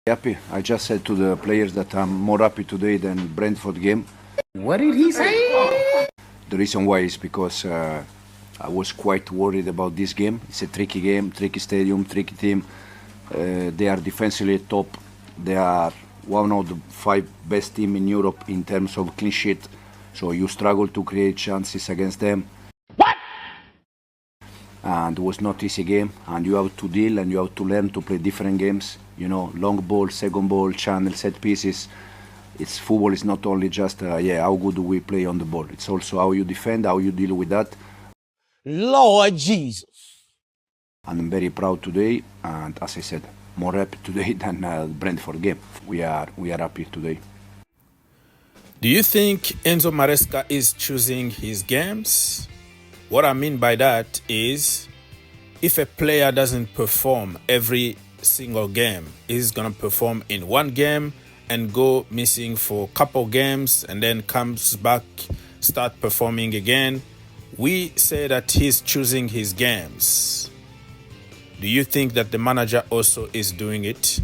Happy. I just said to the players that I'm more happy today than Brentford game. What did he say? The reason why is because I was quite worried about this game. It's a tricky game, tricky stadium, tricky team. They are defensively top. They are one of the 5 best team in Europe in terms of clean sheet. So you struggle to create chances against them. What? And it was not easy game. And you have to deal and you have to learn to play different games. You know, long ball, second ball, channel, set pieces. It's football is not only just how good do we play on the ball. It's also how you defend, how you deal with that. Lord Jesus. And I'm very proud today, and as I said, more happy today than Brentford game. We are happy today. Do you think Enzo Maresca is choosing his games? What I mean by that is, if a player doesn't perform every single game, he's gonna perform in one game and go missing for a couple games and then comes back, start performing again. We say that he's choosing his games. Do you think that the manager also is doing it?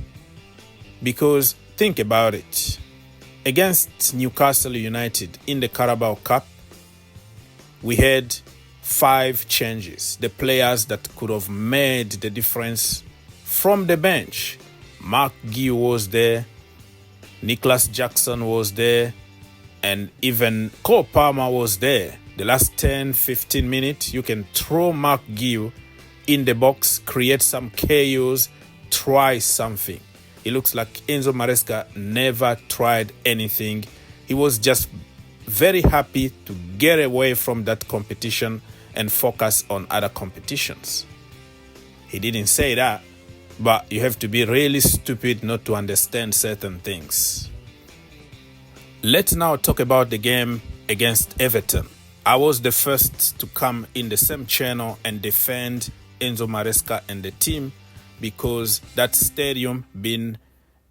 Because think about it. Against Newcastle United in the Carabao Cup, we had 5 changes. The players that could have made the difference from the bench. Mark Guiu was there, Nicholas Jackson was there, and even Cole Palmer was there. The last 10-15 minutes, you can throw Mark Guiu in the box, create some chaos, try something. It looks like Enzo Maresca never tried anything. He was just very happy to get away from that competition and focus on other competitions. He didn't say that, but you have to be really stupid not to understand certain things. Let's now talk about the game against Everton. I was the first to come in the same channel and defend Enzo Maresca and the team because that stadium been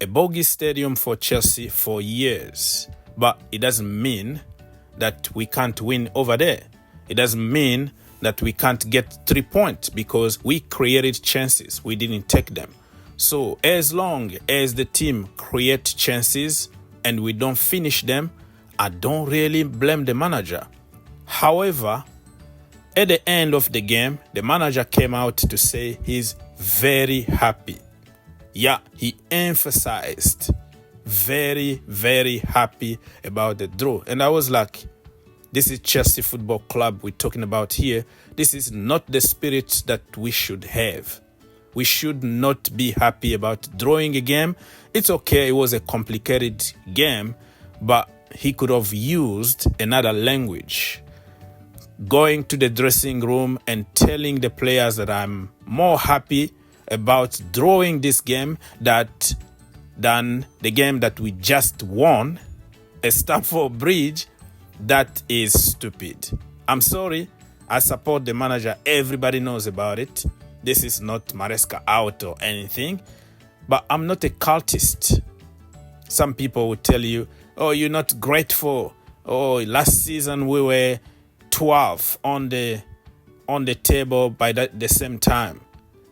a bogey stadium for Chelsea for years. But it doesn't mean that we can't win over there. It doesn't mean that we can't get 3 points because we created chances. We didn't take them. So as long as the team create chances and we don't finish them, I don't really blame the manager. However, at the end of the game, the manager came out to say he's very happy. Yeah, he emphasized very, very happy about the draw. And I was like, this is Chelsea Football Club we're talking about here. This is not the spirit that we should have. We should not be happy about drawing a game. It's okay, it was a complicated game, but he could have used another language. Going to the dressing room and telling the players that I'm more happy about drawing this game than the game that we just won at Stamford Bridge. That is stupid. I'm sorry. I support the manager. Everybody knows about it. This is not Maresca out or anything. But I'm not a cultist. Some people will tell you, oh, you're not grateful. Oh, last season we were 12 on the table by the same time.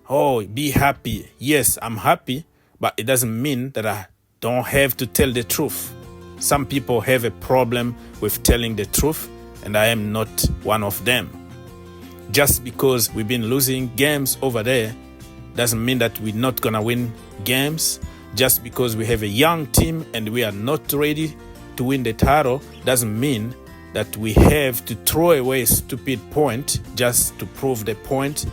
Oh, be happy. Yes, I'm happy, but it doesn't mean that I don't have to tell the truth. Some people have a problem with telling the truth, and I am not one of them. Just because we've been losing games over there doesn't mean that we're not gonna win games. Just because we have a young team and we are not ready to win the title doesn't mean that we have to throw away a stupid point just to prove the point.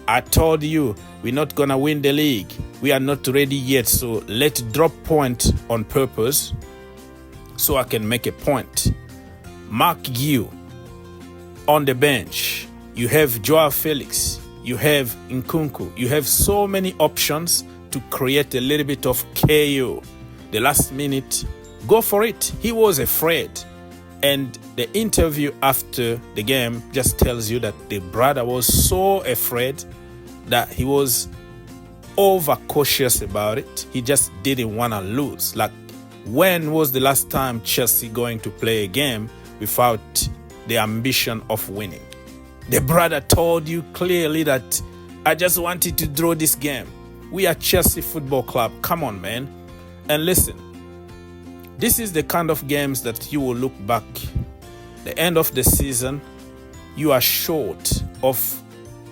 I told you we're not gonna win the league. We are not ready yet, so let's drop point on purpose so I can make a point. Mark Guiu on the bench. You have Joao Felix. You have Nkunku. You have so many options to create a little bit of KO. The last minute, go for it. He was afraid. And the interview after the game just tells you that the brother was so afraid that he was overcautious about it. He just didn't want to lose. Like, when was the last time Chelsea going to play a game without the ambition of winning? The brother told you clearly that I just wanted to draw this game. We are Chelsea Football Club. Come on, man. And listen, this is the kind of games that you will look back. The end of the season, you are short of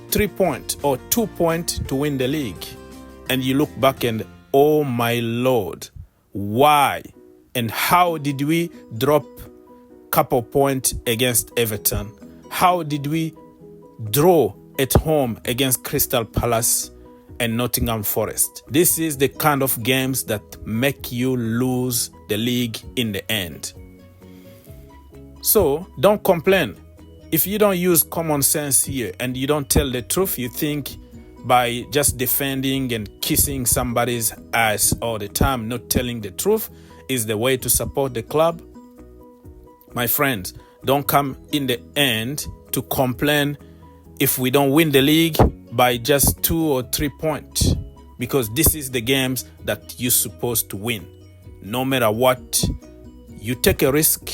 3 points or 2 points to win the league. And you look back and, oh my Lord, why and how did we drop couple points against Everton? How did we draw at home against Crystal Palace and Nottingham Forest? This is the kind of games that make you lose the league in the end. So don't complain. If you don't use common sense here and you don't tell the truth, you think by just defending and kissing somebody's ass all the time, not telling the truth, is the way to support the club. My friends, don't come in the end to complain if we don't win the league by just 2 or 3 points, because this is the games that you're supposed to win. No matter what, you take a risk.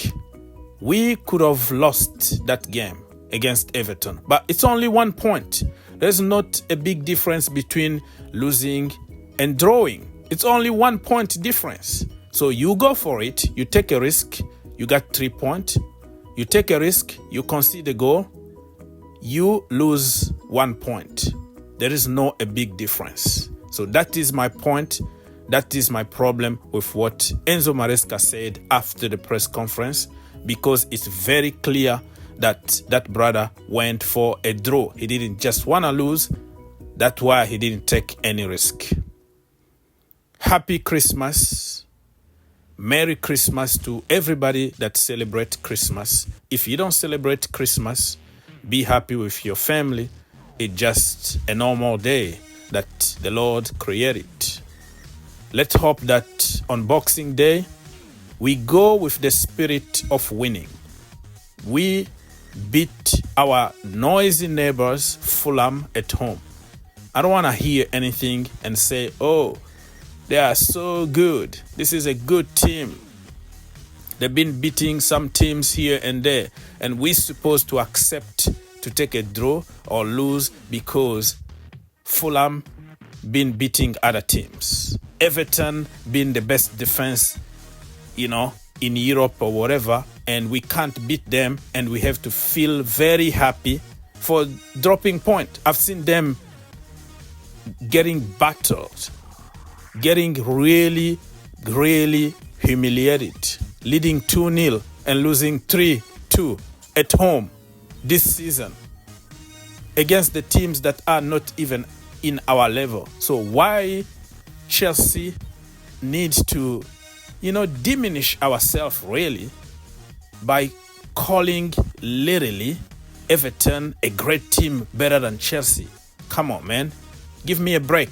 We could have lost that game against Everton, but it's only 1 point. There's not a big difference between losing and drawing. It's only 1 point difference. So you go for it, you take a risk, you got 3 points. You take a risk, you concede a goal, you lose 1 point. There is no a big difference. So that is my point. That is my problem with what Enzo Maresca said after the press conference, because it's very clear that that brother went for a draw. He didn't just want to lose. That's why he didn't take any risk. Happy Christmas. Merry Christmas to everybody that celebrates Christmas. If you don't celebrate Christmas, be happy with your family. It's just a normal day that the Lord created. Let's hope that on Boxing Day, we go with the spirit of winning. We beat our noisy neighbors, Fulham, at home. I don't want to hear anything and say, oh, they are so good. This is a good team. They've been beating some teams here and there, and we're supposed to accept to take a draw or lose because Fulham been beating other teams. Everton being the best defense, in Europe or whatever, and we can't beat them, and we have to feel very happy for dropping point. I've seen them getting battled, getting really, really humiliated, leading 2-0 and losing 3-2 at home this season against the teams that are not even in our level. So why Chelsea needs to, diminish ourselves really by calling literally Everton a great team better than Chelsea? Come on, man. Give me a break.